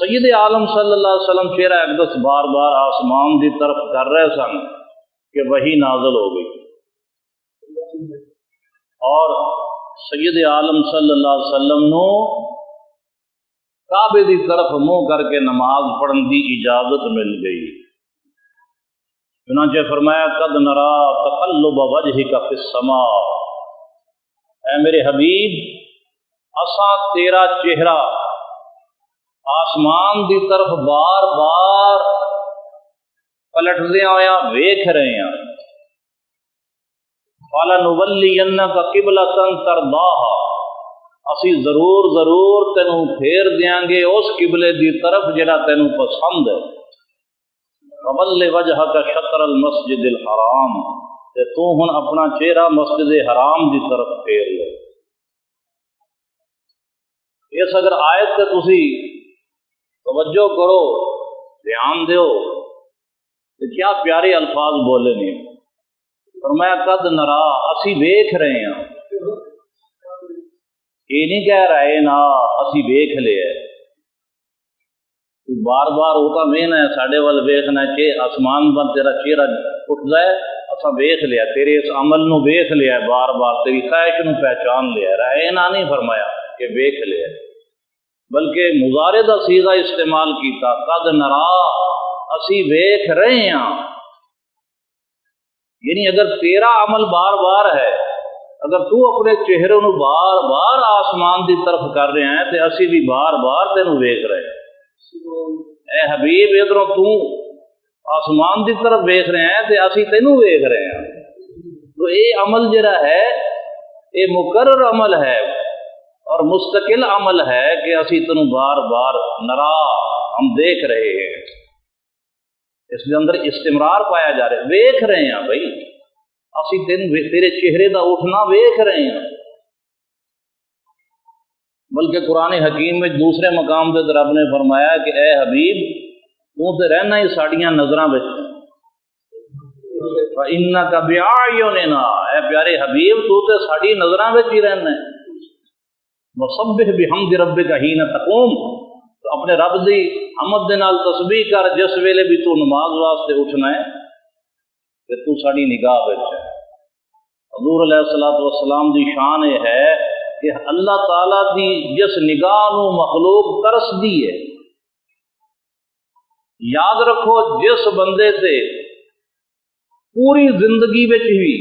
سید عالم صلی اللہ علیہ وسلم چہرہ اقدس بار بار آسمان دی طرف کر رہے سن کہ وحی نازل ہو گئی، اور سید عالم صلی اللہ علیہ وسلم نو کعبے دی طرف منہ کر کے نماز پڑھن دی اجازت مل گئی۔ چنانچہ فرمایا قد نرا تقلب وجہک فی السماء، اے میرے حبیب اساں تیرا چہرہ آسمان دی طرف بار بار پلٹدے ہویا ویکھ رہے ہیں۔ فَلَنُوَلِّيَنَّكَ قِبْلَةً تَرْضَاهَا، اسی ضرور ضرور تینوں پھیر دیاں گے اس قبلے دی طرف جڑا تینوں پسند ہے۔ فَوَلِّ وَجْهَكَ شَطْرَ الْمَسْجِدِ الْحَرَامِ، تے تو ہن اپنا چہرہ مسجد حرام دی طرف پھیر لے۔ اس اگر آیت تے تسی توجہ کرو، دھیان دیو کہ کیا پیارے الفاظ بولے نے۔ فرمایا قد نرا، اسی ویکھ رہے ہیں، یہ نہیں کہہ رہے نا اسی ویکھ لے۔ بار بار ہوتا وینا ہے ساڈے ول ویکھنا کہ آسمان پر تیرا چہرہ اٹھدا ہے، اساں ویکھ لیا، تیرے اس عمل نو ویکھ لیا، بار بار تیری خواہش نو پہچان لیا۔ رہے نا نہیں فرمایا کہ ویکھ لیا، بلکہ مضارع دا صیغہ استعمال کیتا، قد نرا، اسی ویکھ رہے ہیں۔ یعنی اگر تیرا عمل بار بار ہے، اگر تو اپنے چہرے نو بار بار آسمان دی طرف کر رہے ہیں تے اسی بھی بار بار تینوں ویکھ رہے ہیں۔ اے حبیب ادھروں تو آسمان دی طرف ویکھ رہے ہیں تے اسی تینوں ویکھ رہے ہیں۔ تو یہ عمل جڑا ہے یہ مقرر عمل ہے اور مستقل عمل ہے کہ اسی تینوں بار بار نرا، ہم دیکھ رہے ہیں۔ اس کے اندر استمرار پایا جا رہا ہے، ویکھ رہے ہیں بھائی، اسی تیرے چہرے دا اٹھنا ویکھ رہے ہیں۔ بلکہ قرآن حکیم میں دوسرے مقام پہ رب نے فرمایا کہ اے حبیب تو تے رہنا ہی ساڈیاں نظراں وچ، فَإِنَّكَ بِأَعْيُنِنَا، اے پیارے حبیب تو تے ساڈی نظراں وچ ہی رہنا ہے۔ وَسَبِّحْ بِحَمْدِ رَبِّكَ حِينَ تَقُومُ، تو اپنے رب دی حمد دے نال تسبیح کر جس ویلے بھی تو نماز واسطے اٹھنا ہے کہ تو ساڈی نگاہ وچ ہے۔ حضور علیہ الصلوۃ والسلام دی شان یہ ہے کہ اللہ تعالیٰ دی جس نگاہ نو مخلوق ترس دی ہے، یاد رکھو جس بندے تے پوری زندگی وچ بھی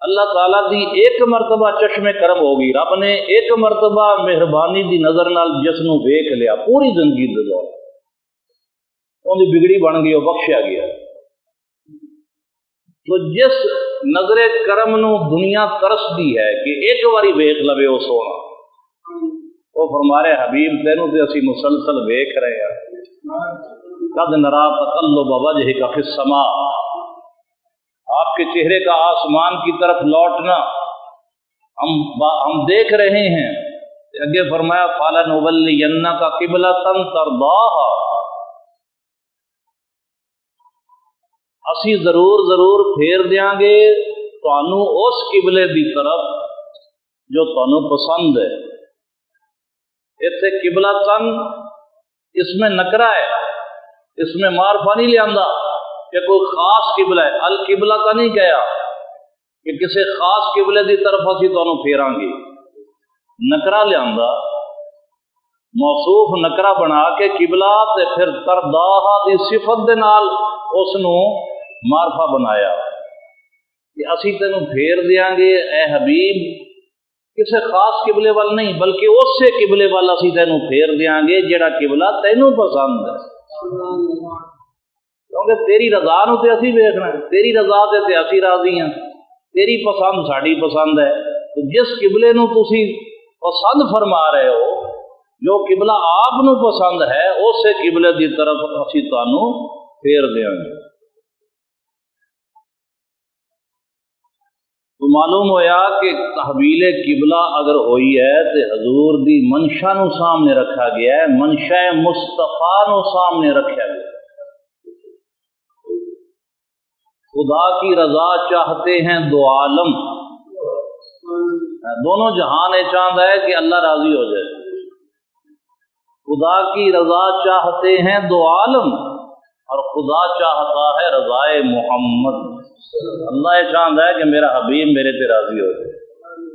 اللہ تعالیٰ دی ایک مرتبہ چشم کرم ہوگی، رب نے ایک مرتبہ مہربانی دی نظر نال جس نو ویکھ لیا پوری زندگی دے دور ان دی بگڑی بن گئی، وہ بخشیا گیا۔ تو جس نظر کرم نو دنیا ترس دی ہے کہ ایک باری ویکھ لوے وہ سونا، وہ فرما رہے حبیب تینوں تے اسی مسلسل ویکھ رہے ہیں۔ قد نرا تقلب وجہک فی السماء، آپ کے چہرے کا آسمان کی طرف لوٹنا ہم دیکھ رہے ہیں۔ اگے فرمایا فَلَنُوَلِّيَنَّكَ قِبْلَةً تَرْضَاهَا، اسی ضرور ضرور پھیر دیاں گے تانوں اس قبلے دی طرف جو تانوں پسند ہے۔ اتنے قبلتاً اس میں نکرہ ہے، اس میں معرفہ نہیں لیاندا کہ کوئی خاص قبلہ ہے، القبلہ کا نہیں کہا کہ کسی خاص قبلے دی طرف اسی تانوں پھیراں گے، نکرہ لیاندا، موصوف نکرہ بنا کے قبلہ تے پھر ترضاہا دی صفت دے نال اس نو معرفہ بنایا کہ اسی تینوں پھیر دیاں گے اے حبیب کسی خاص قبلے وال نہیں، بلکہ اس سے قبلے وال اسی تینوں پھیر دیاں گے جڑا قبلہ تینوں پسند ہے، کیونکہ تیری رضا نو تے اسی ویکھنا ہے، تیری رضا تے اسی راضی ہیں، تیری پسند ساڈی پسند ہے۔ تو جس قبلے نو تسی پسند فرما رہے ہو، جو قبلہ آپ نو پسند ہے، اس سے قبلے دی طرف اسی تانوں پھیر دیاں گے۔ تو معلوم ہویا کہ تحویل قبلہ اگر ہوئی ہے تو حضور دی منشا نو سامنے رکھا گیا ہے، منشا مصطفیٰ نو سامنے رکھا گیا۔ خدا کی رضا چاہتے ہیں دو عالم، دونوں جہان چاہتا ہے کہ اللہ راضی ہو جائے، خدا کی رضا چاہتے ہیں دو عالم، اور خدا چاہتا ہے رضائے محمد۔ اللہ یہ چاہتا ہے کہ میرا حبیب میرے تے راضی ہو جائے۔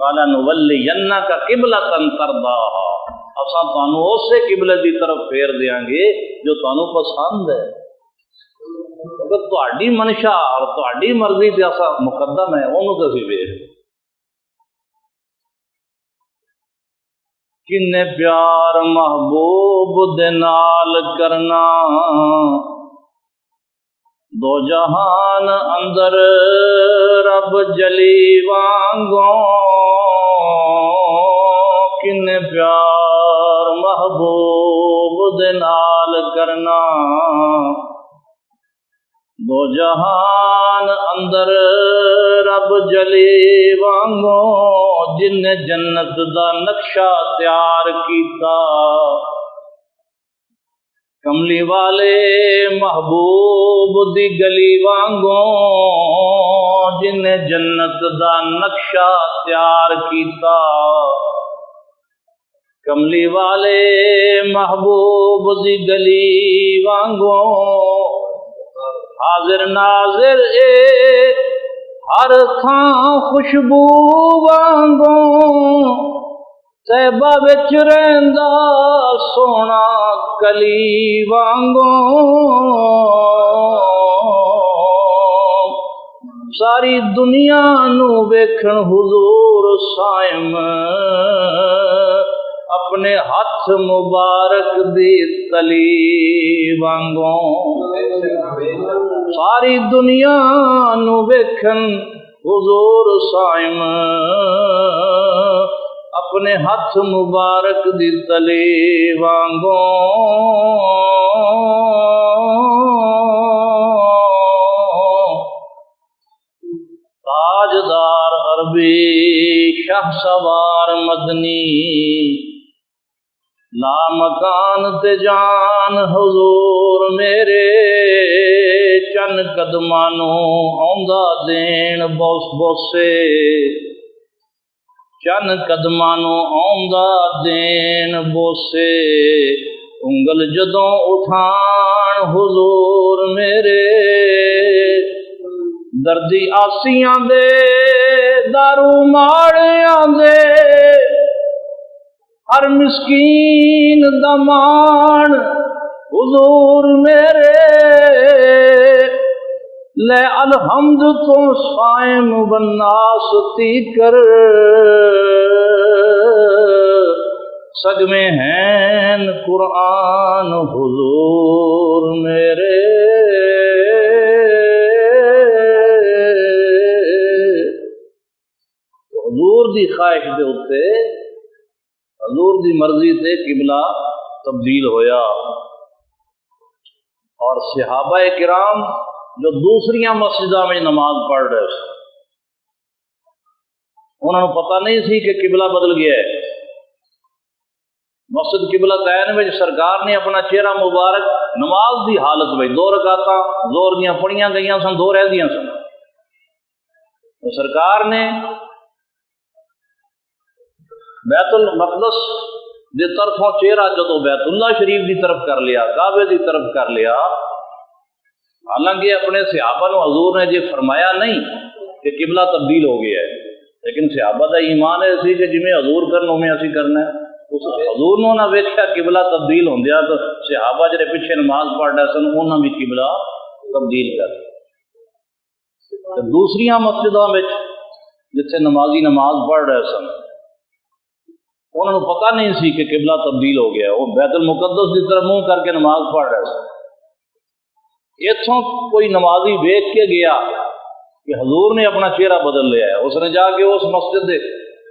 قال نولینک قبلۃ ترضاها، اساں تانوں اسی قبلے دی طرف پھیر دیاں گے جو تانوں پسند ہے۔ اگر تہاڈی منشا اور تہاڈی مرضی تے اساں مقدم ہے، اونوں تے اسی ویکھ کنے پیار محبوب دے نال کرنا، دو جہان اندر رب جلی وانگوں، کنے پیار محبوب دے نال کرنا، دو جہان اندر رب جلی وانگوں، جن نے جنت دا نقشہ تیار کیتا، کملی والے محبوب دی گلی وانگوں، جن نے جنت دا نقشہ تیار کیتا، کملی والے محبوب دی گلی وانگوں، حاضر ناظر ایک ہر تھاں خوشبو وانگوں، طیبہ وچ رہندا سونا کلی وانگوں، ساری دنیا نو ویکھن حضور سائم، اپنے ہاتھ مبارک دی تلی وانگوں، ساری دنیا نو ویکھن حضور سائم، اپنے ہاتھ مبارک دی تلی وانگوں، تاجدار عربی شاہ سوار مدنی، لا مکان تے جان حضور میرے، چن قدمانوں آندا دین بوس بوسے، چن قدمانوں آندا دین بوسے، انگل جدوں اٹھان حضور میرے، دردی آسیاں دے دارو ماڑیاں دے، ہر مسکین دمان حضور میرے، لے الحمد تو صائم والناس تیکر، سگ میں ہیں قرآن حضور میرے، حضور دی خواہش دے اتے، حضور دی مرضی تے قبلہ تبدیل ہویا، اور صحابہ کرام جو دوسریاں مسجدوں میں نماز پڑھ رہے تھے، انہوں نے پتہ نہیں سی کہ قبلہ بدل گیا ہے۔ مسجد قبلہ تعین میں سرکار نے اپنا چہرہ مبارک نماز دی حالت میں 2 رکعتاں زور دیاں پڑھیاں گئیاں سن، 2 رہ دیاں سن، تو سرکار نے بیت المقدس دی طرفوں چہرہ جدو بیت اللہ شریف دی طرف کر لیا، کعبے دی طرف کر لیا، حالانکہ اپنے صحابہ نو حضور نے یہ فرمایا نہیں کہ قبلہ تبدیل ہو گیا ہے، لیکن صحابہ دا ایمان ہے سی کہ جویں حضور کرنا میں اسی کرنا ہے۔ اس حضور نو نہ ویکھیا قبلہ تبدیل ہوندیا تو صحابہ جڑے پیچھے نماز پڑھ رہے سن انہاں بھی قبلہ تبدیل کر دیا۔ دوسریاں مسجدوں میں جتھے نمازی نماز پڑھ رہے سن انہوں نے پتہ نہیں سی کہ قبلہ تبدیل ہو گیا، وہ بیت المقدس کی طرف منہ کر کے نماز پڑھ رہے سن۔ اتوں کوئی نمازی ویکھ کے گیا کہ حضور نے اپنا چہرہ بدل لیا ہے، اس نے جا کے اس مسجد دے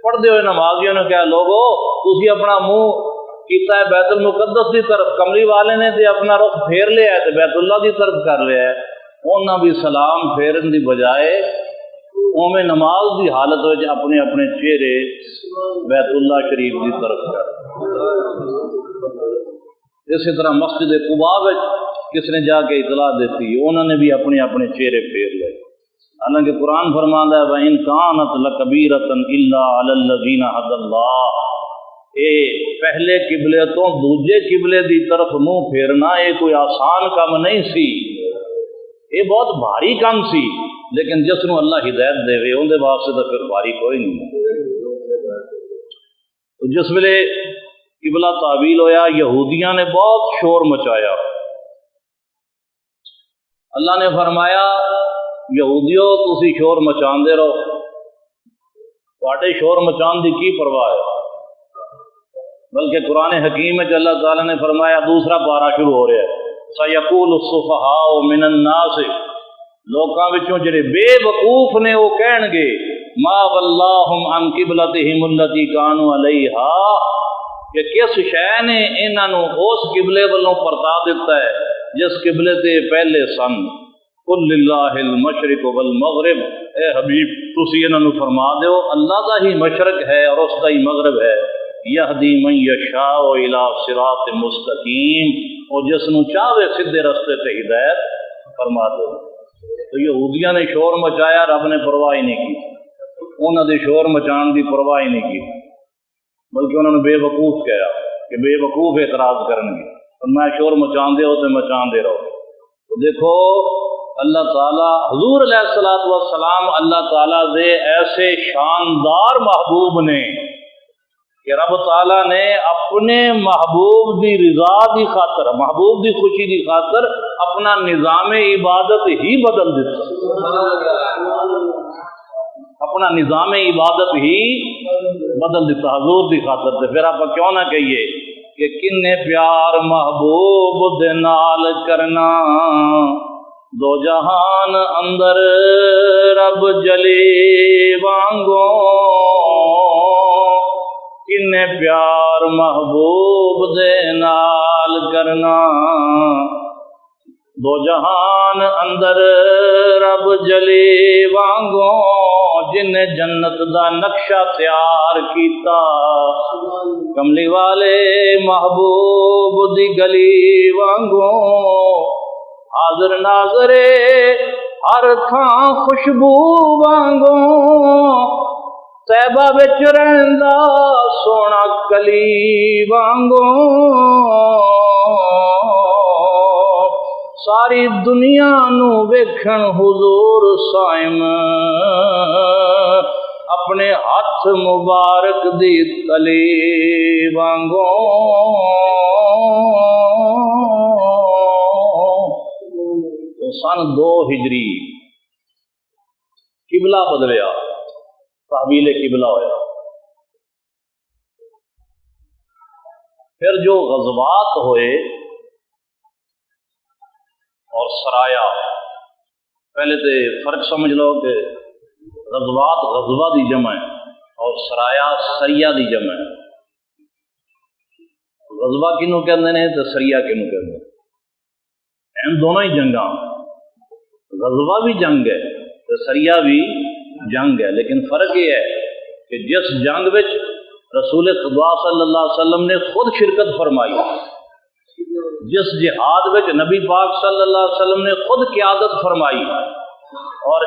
پڑھتے ہوئے نمازیوں نے کہا، لوگو تسی اپنا منہ کیتا ہے بیت المقدس کی طرف، کملی والے نے تے اپنا رخ پھیر لیا ہے تے بیت اللہ کی طرف کر لیا ہے۔ انہاں بھی سلام پھیرن دی بجائے اوویں نماز دی حالت وچ اپنے اپنے چہرے بیت اللہ شریف کی طرف کر۔ اسی طرح مسجد قباء وچ کس نے جا کے اطلاع دیتی، انہوں نے بھی اپنے اپنے چہرے پھیر لے، حالانکہ قرآن فرماندا ہے وَإِن كَانَتْ لَكَبِيرَةً إِلَّا عَلَى الَّذِينَ هَدَى اللَّهُ، یہ پہلے قبلے تو دوجے قبلے دی طرف منہ پھیرنا یہ کوئی آسان کام نہیں سی، یہ بہت بھاری کام سی، لیکن جس نو اللہ ہدایت دے وے اون دے واسطے تو پھر بھاری کوئی نہیں۔ جس ویلے قبلہ تعویل ہویا یہودیاں نے بہت شور مچایا، اللہ نے فرمایا یہودیو تسی شور مچاندے رہو، تواڈے شور مچان دی کی پرواہ ہے؟ بلکہ قرآن حکیم میں اللہ تعالیٰ نے فرمایا، دوسرا پارہ شروع ہو رہا ہے، سَيَقُولُ السُّفَهَاءُ مِنَ النَّاسِ، لوکاں وچوں جڑے بے وقوف نے وہ کہن گے مَا وَلَّاهُمْ عَنْ قِبْلَتِهِمُ الَّتِي كَانُوا عَلَيْهَا، کہ کس شے نے انہاں نو اس قبلے والوں پرتا دیتا ہے جس قبلے تے پہلے سن۔ قُلْ لِلَّهِ الْمَشْرِقُ وَالْمَغْرِبُ، اے حبیب تسی انہاں نو فرما دیو اللہ دا ہی مشرق ہے اور اس دا ہی مغرب ہے، یہدی من یشاء الی صراط مستقیم، اور جس نو چاہے سیدھے رستے تے ہدایت فرما دو۔ تو یہودیاں نے شور مچایا، رب نے پرواہ ہی نہیں کی، انہاں دے شور مچان دی پرواہ ہی نہیں کی، بلکہ انہوں نے بے وقوف کہا کہ بے وقوف اعتراض کرن گے، میں شور مچان دے ہو تو مچان دے رہو۔ تو دیکھو اللہ تعالیٰ حضور علیہ الصلوۃ والسلام اللہ تعالیٰ دے ایسے شاندار محبوب نے کہ رب تعالیٰ نے اپنے محبوب دی رضا دی خاطر، محبوب دی خوشی دی خاطر اپنا نظام عبادت ہی بدل دیتا، اپنا نظام عبادت ہی بدل دیتا حضور دی خاطر۔ تے پھر آپ کیوں نہ کہیے کہ کنے پیار محبوب دے نال کرنا، دو جہان اندر رب جلی وانگو، کنے پیار محبوب دے نال کرنا، دو جہان اندر رب جلی وانگو، جن جنت دا نقشہ تیار کیتا، کملی والے محبوب دی گلی وانگو، حاضر ناظر ہر تھاں خوشبو وانگو، طیبہ وچ رہندا سونا کلی وانگو، ساری دنیا نو ویکھن حضور صائم، اپنے ہاتھ مبارک دی تلی وانگو۔ سن 2 ہجری قبلہ بدلیا، تحویل قبلہ ہویا۔ پھر جو غزوات ہوئے اور سرایا، پہلے تو فرق سمجھ لو کہ غزوات غزوہ دی جمع ہے اور سرایا سریہ دی جمع ہے۔ غزوہ کنوں کہندے نے تے سریہ کنوں کہندے ہیں، ان دونوں ہی جنگاں، غزوہ بھی جنگ ہے تے سریہ بھی جنگ ہے، لیکن فرق یہ ہے کہ جس جنگ وچ رسول خدا صلی اللہ علیہ وسلم نے خود شرکت فرمائی، جس جہاد وچ نبی پاک صلی اللہ علیہ وسلم نے خود قیادت فرمائی اور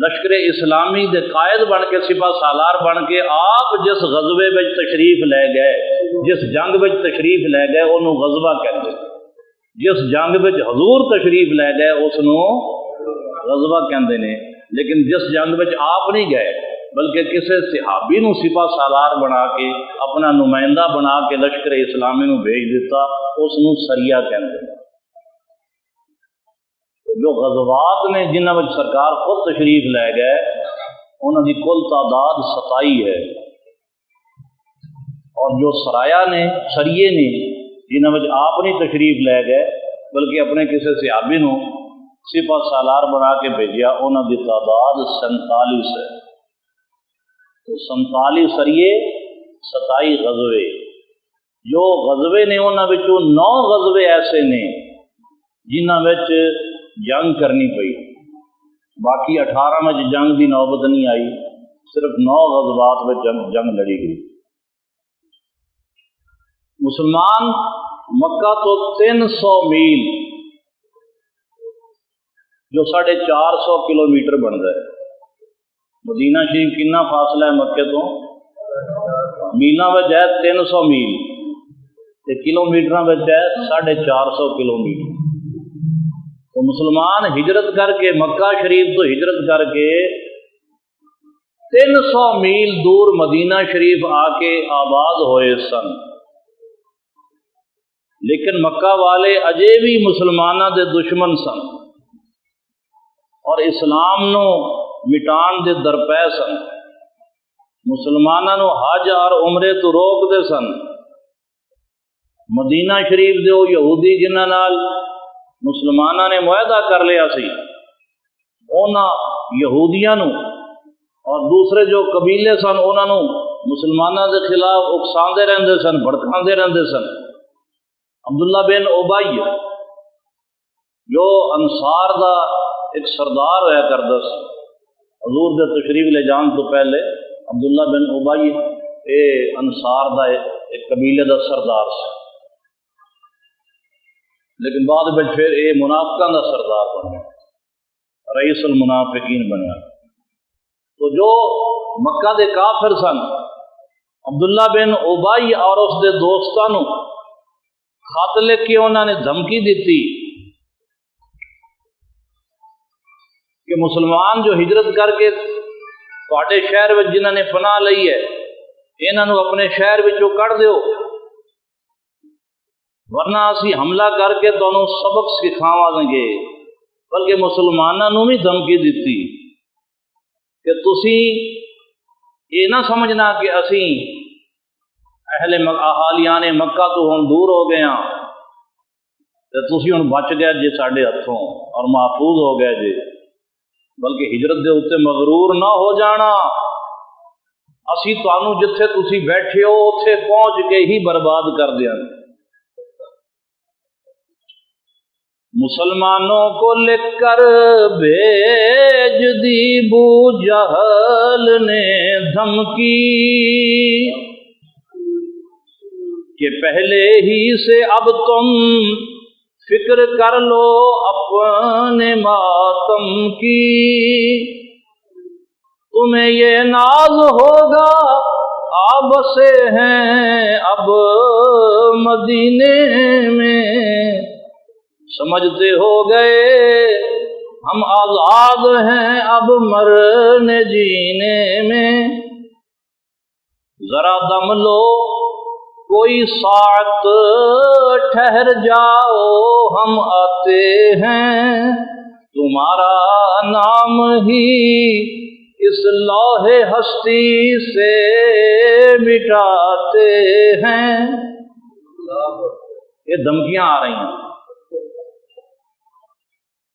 لشکر اسلامی دے قائد بن کے سپاہ سالار بن کے آپ جس غزوے وچ تشریف لے گئے، جس جنگ وچ تشریف لے گئے انہوں غزوہ کہتے، جس جنگ وچ حضور تشریف لے گئے اس نو غزوہ کہندے نے۔ لیکن جس جنگ وچ آپ نہیں گئے بلکہ کسی صحابی نو سپاہ سالار بنا کے اپنا نمائندہ بنا کے لشکر اسلامی نو بھیج دیتا، اس نو سریہ کہندے نے۔ جو غزوات نے جنہاں وچ سرکار خود تشریف لے گئے انہاں دی کل تعداد 27 ہے، اور جو سرایا نے سریے نے جنہاں وچ آپ نہیں تشریف لے گئے بلکہ اپنے کسی صحابی نو سپاہ سالار بنا کے بھیجیا، انہاں دی تعداد 47 ہے۔ تو 47 سریے 27 غزوے، جو غزوے نے انہاں وچوں 9 غزوے ایسے نے جنہاں وچ جنگ کرنی پئی، باقی 18 میں جنگ دی نوبت نہیں آئی، صرف 9 غزوات میں جنگ لڑی گئی۔ مسلمان مکہ تو 300 میل جو 450 کلومیٹر بنتا ہے، مدینہ شریف کتنا فاصلہ ہے مکے تو؟ میلاں وچ ہے 300 میل تے کلومیٹراں وچ ہے 450 کلومیٹر۔ تو مسلمان ہجرت کر کے مکہ شریف تو ہجرت کر کے 300 میل دور مدینہ شریف آ کے آباد ہوئے سن، لیکن مکہ والے اجے بھی مسلمانوں دے دشمن سن اور اسلام نو مٹان دے درپے سن، مسلمانوں نو حج اور عمرے تو روک دے سن۔ مدینہ شریف دے یہودی جنہاں نال مسلمانوں نے معاہدہ کر لیا سی، انہاں یہودیاں نو اور دوسرے جو قبیلے سن انہاں نو مسلمانوں دے خلاف اکساندے رہندے سن، بھڑکاندے رہندے سن۔ عبداللہ بن ابی جو انصار دا ایک سردار ہوا کردا سی، حضور دے تشریف لے جان تو پہلے عبداللہ بن ابی اے انصار دا ایک قبیلے دا سردار سی، لیکن بعد میں پھر اے منافقاں دا سردار بنیا، رئیس المنافقین بنیا۔ تو جو مکہ دے کافر سن، عبداللہ بن ابی اور اس دے دوستاں نو خط لکھ کے انہوں نے دھمکی دیتی کہ مسلمان جو ہجرت کر کے تواڈے شہر وچ جنہاں نے پناہ لئی ہے انہاں نو اپنے شہر وچوں کڈ دیو، ورنہ اسی حملہ کر کے تانوں سبق سکھاواں گے۔ بلکہ مسلماناں نو بھی دھمکی دیتی کہ تسی یہ نہ سمجھنا کہ اسی اہالیان مکہ تو ہن دور ہو گئے ہاں تے تسی ہن بچ گئے جے ساڈے ہتھوں اور محفوظ ہو گئے جے، بلکہ ہجرت دے اوتے مغرور نہ ہو جانا، اسی تانوں جتھے تسی بیٹھے ہو اوتھے پہنچ کے ہی برباد کر دیاں گے۔ مسلمانوں کو لکھ کر بھیج دی بو جہل نے دھمکی کہ پہلے ہی سے اب تم فکر کر لو اپنے ماتم کی، تمہیں یہ ناز ہوگا آپ بسے ہیں اب مدینے میں، سمجھتے ہو گئے ہم آزاد ہیں اب مرنے جینے میں، ذرا دم لو کوئی ساعت ٹھہر جاؤ ہم آتے ہیں، تمہارا نام ہی اس لوح ہستی سے مٹاتے ہیں۔ یہ دھمکیاں آ رہی ہیں،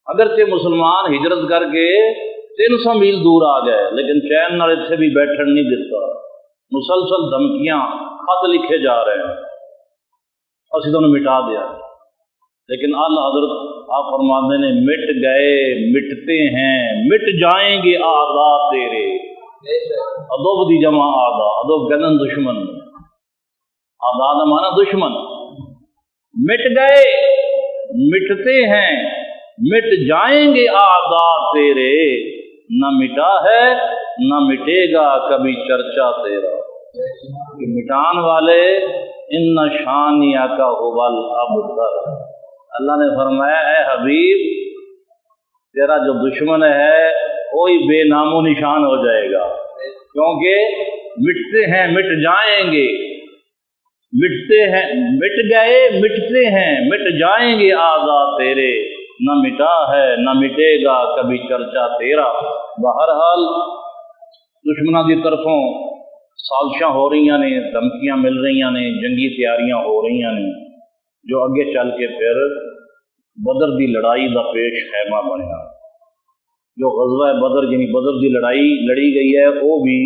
اگرچہ مسلمان ہجرت کر کے 300 میل دور آ گئے لیکن چین نال اتنے بھی بیٹھن نہیں دیتا، مسلسل دھمکیاں خط لکھے جا رہے ہیں اسی تو مٹا دیا، لیکن اعلیٰ حضرت آپ فرماتے ہیں مٹ گئے مٹتے ہیں مٹ جائیں گے اعداء تیرے، ادب دی جمع اعداء، ادب کہنا دشمن، اعداء کا معنی دشمن، مٹ گئے مٹتے ہیں مٹ جائیں گے اعداء تیرے، نہ مٹا ہے نہ مٹے گا کبھی چرچا تیرا، کہ مٹان والے ان شانیہ کا حبل ابتر۔ اللہ نے فرمایا اے حبیب تیرا جو دشمن ہے وہی بے نام و نشان ہو جائے گا، کیونکہ مٹتے ہیں مٹ جائیں گے، مٹتے ہیں مٹ گئے مٹتے ہیں مٹ جائیں گے اعداء تیرے، نہ مٹا ہے نہ مٹے گا کبھی چرچا تیرا۔ بہرحال دشمنوں کی طرفوں سازشاں ہو رہی نے، دھمکیاں مل رہی نے، جنگی تیاریاں ہو رہی نے، جو اگے چل کے پھر بدر دی لڑائی دا پیش خیمہ بنیا۔ جو غزوہ بدر یعنی بدر دی لڑائی لڑی گئی ہے وہ بھی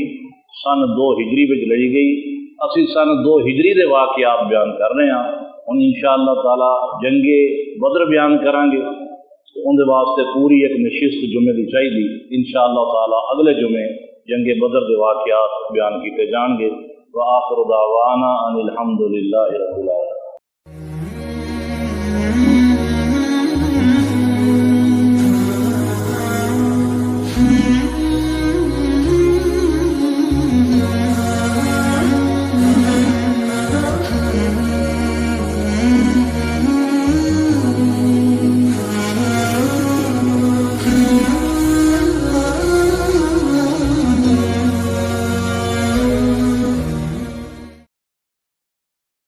سن 2 ہجری وچ لڑی گئی، اسی سن 2 ہجری دے واقعات بیان کر رہے ہیں، ہن انشاءاللہ تعالی جنگ بدر بیان کریں گے، ان دے واسطے پوری ایک نشست جمعے دی چاہیے، انشاءاللہ تعالی اگلے جمعے جنگ بدر دے واقعات بیان کیتے جان گے۔ وآخر دعوانا ان الحمد للہ رب العالمین۔